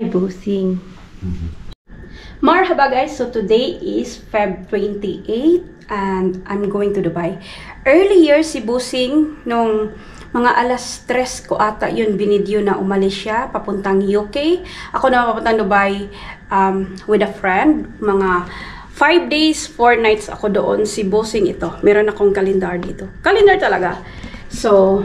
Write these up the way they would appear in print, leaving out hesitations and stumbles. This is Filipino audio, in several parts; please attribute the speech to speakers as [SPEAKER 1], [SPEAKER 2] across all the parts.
[SPEAKER 1] Boosting. Marhaba guys, so today is Feb 28 and I'm going to Dubai. Earlier si Boosing nung mga alas 3 ko ata yun binidyo na umalis siya papuntang UK. Ako na papuntang Dubai with a friend. Mga 5 days, 4 nights ako doon. Si Boosing ito. Meron akong kalendar dito. Kalendar talaga. So,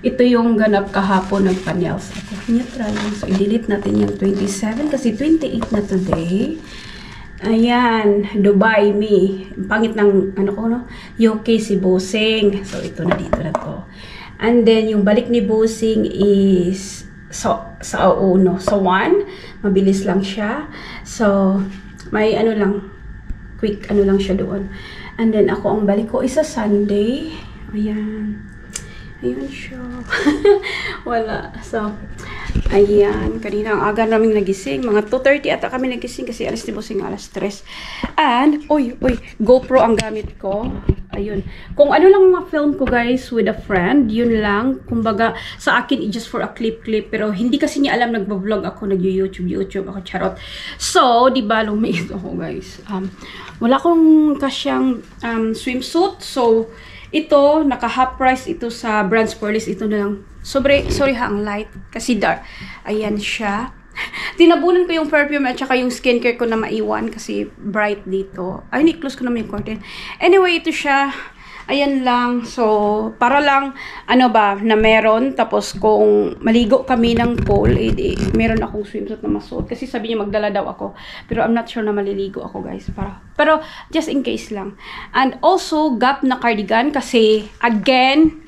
[SPEAKER 1] ito yung ganap kahapon ng panels ako. Neutral. So, i-delete natin yung 27 kasi 28 na today. Ayan. Dubai, me. Pangit ng, ano ko, no? UK si Boosing. So, ito na dito na to. And then, yung balik ni Boosing is sa 1. Mabilis lang siya. So, may ano lang. Quick ano lang siya doon. And then, ako ang balik ko is sa Sunday. Ayan. Ayun siya. Wala. So, ayan. Kanina ang aga namin nagising. Mga 2:30 ata kami nagising kasi alas ni Boosing alas 3. And, GoPro ang gamit ko. Ayun. Kung ano lang ma-film ko guys with a friend, yun lang. Kumbaga, sa akin, just for a clip. Pero hindi kasi niya alam nagbablog ako, nag-YouTube ako, charot. So, di ba, lumiit ako guys. Wala akong kasyang swimsuit. So, ito, naka-half price ito sa Brands Pearlist. Ito na lang. Sorry ha, ang light. Kasi dark. Ayan siya. Tinabunan ko yung perfume at saka yung skincare ko na maiwan. Kasi bright dito. Ay, ni-close ko naman yung curtain. Anyway, ito siya. Ayan lang. So, para lang, ano ba, na meron. Tapos, kung maligo kami ng pool, meron akong swimsuit na masuot. Kasi sabi niya, magdala daw ako. Pero I'm not sure na maliligo ako, guys. Pero, just in case lang. And also, Gap na cardigan. Kasi, again,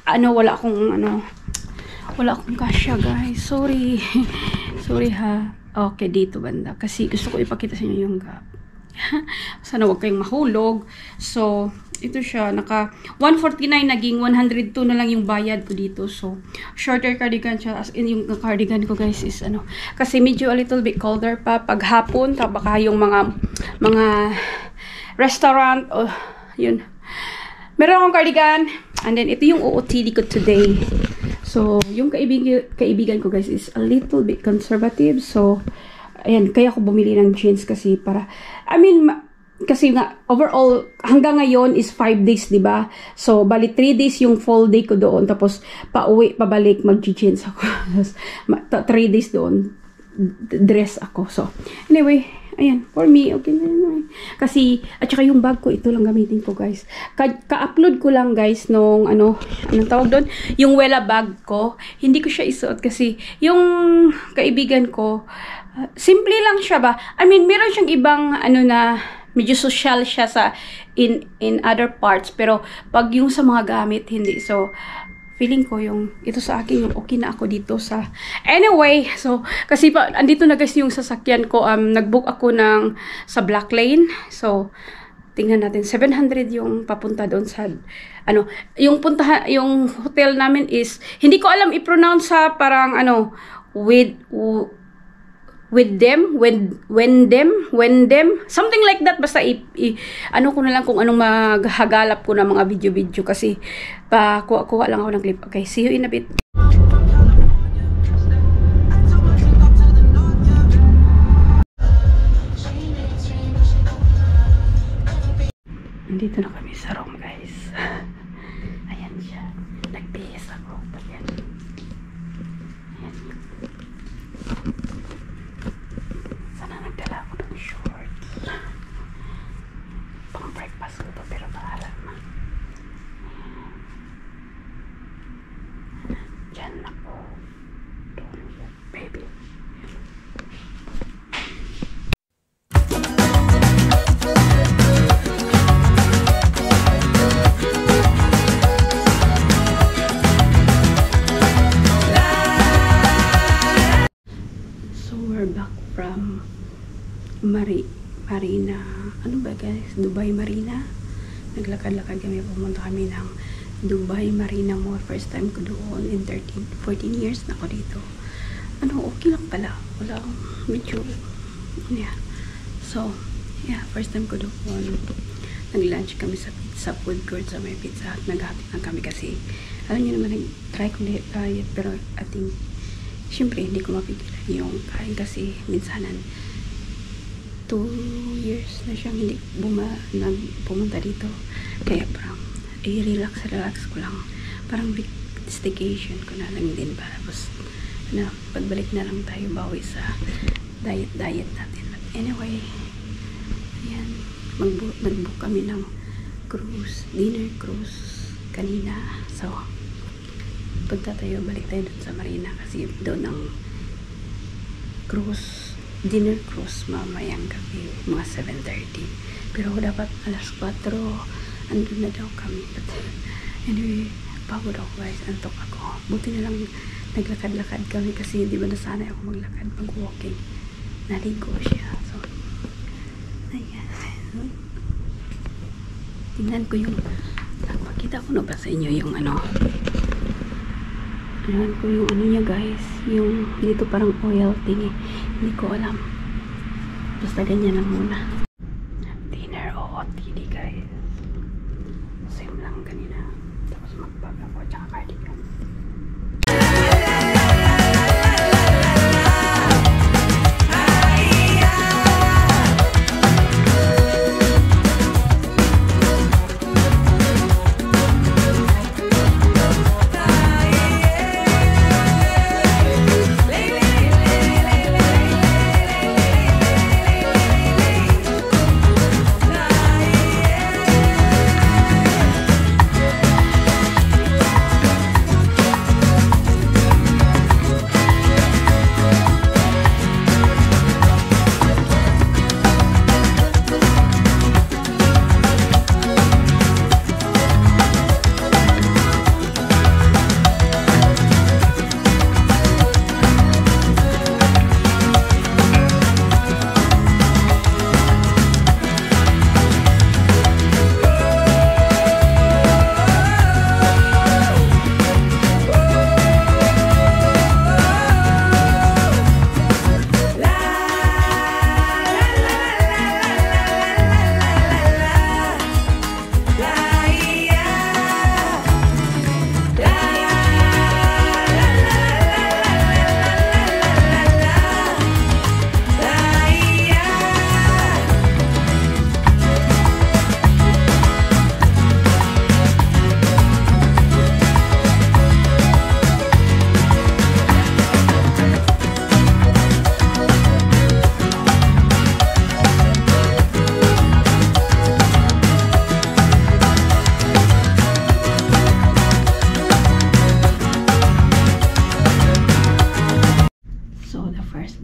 [SPEAKER 1] wala akong kasya, guys. Sorry. Sorry, ha. Okay, dito banda. Kasi gusto ko ipakita sa inyo yung Gap. Sana huwag kayong mahulog. So, ito siya, naka 149 naging 102 na lang yung bayad ko dito. So, shorter cardigan siya. As in, yung cardigan ko guys is kasi medyo a little bit colder pa pag hapon. Baka yung mga restaurant, yun. Meron akong cardigan. And then, ito yung OOTD ko today. So, yung kaibigan ko guys is a little bit conservative. So, ayan, kaya ako bumili ng jeans kasi kasi nga, overall, hanggang ngayon is 5 days, diba? So, bali 3 days yung full day ko doon. Tapos, pauwi, pabalik, mag-jeans ako. 3 days doon, dress ako. So, anyway, ayan, for me, okay na yun. Kasi, at saka yung bag ko, ito lang gamitin ko, guys. Ka-upload ko lang, guys, nung, anong tawag doon? Yung Wella bag ko. Hindi ko siya isuot kasi, yung kaibigan ko, simple lang siya ba? Meron siyang ibang, na, medyo social siya sa in other parts, pero pag yung sa mga gamit hindi. So feeling ko yung ito sa akin yung okay na ako dito sa anyway. So kasi andito na guys yung sasakyan ko, nagbook ako sa Black Lane. So tingnan natin, 700 yung papunta doon sa yung hotel namin is hindi ko alam i-pronounce sa parang with them, when them, something like that. Basta ko na lang kung anong maghagalap ko na mga video kasi kuha lang ako ng clip. Okay, see you in a bit. Nandito na kami sa room, guys. Ayan siya. Nag-bihis ako. Ayan. Back from Marina. Ano ba guys? Dubai Marina. Naglakad-lakad kami. Pumunta kami ng Dubai Marina Mall. First time ko doon in 14 years na ako dito. Okay lang pala. Wala akong medyo. Yeah. So, yeah. First time ko doon. Nag-lunch kami sa pizza food court sa may pizza. Naghati lang kami kasi alam niyo naman, nag-try ko diet pero I think syempre hindi ko mapigilan yung kain kasi minsanan 2 years na siyang hindi pumunta dito. Kaya parang relax ko lang. Parang staycation ko na lang din para pagbalik na lang tayo bawi sa diet natin. But anyway, ayan, nag-book kami ng dinner cruise kanina. So, pagka tayo, balik tayo dun sa Marina kasi doon ang dinner cruise mamayang gabi, mga 7:30. Pero dapat alas 4 andun na daw kami. But anyway, pagod ako guys, antok ako. Buti na lang naglakad-lakad kami kasi di ba nasanay ako maglakad pag walking. Naligo siya. So, ayan. Tingnan ko yung pakita ko na ba sa inyo yung ano. Tingnan ko yung ano niya guys. Yung dito parang oil thing eh. Hindi ko alam. Basta ganyan lang muna. Dinner o OTD guys. Same lang kanina. Tapos mag-bag ako tsaka cardigan.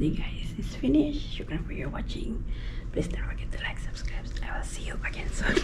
[SPEAKER 1] Guys, it's finished. Shukran for your watching. Please don't forget to like, subscribe. I will see you again soon.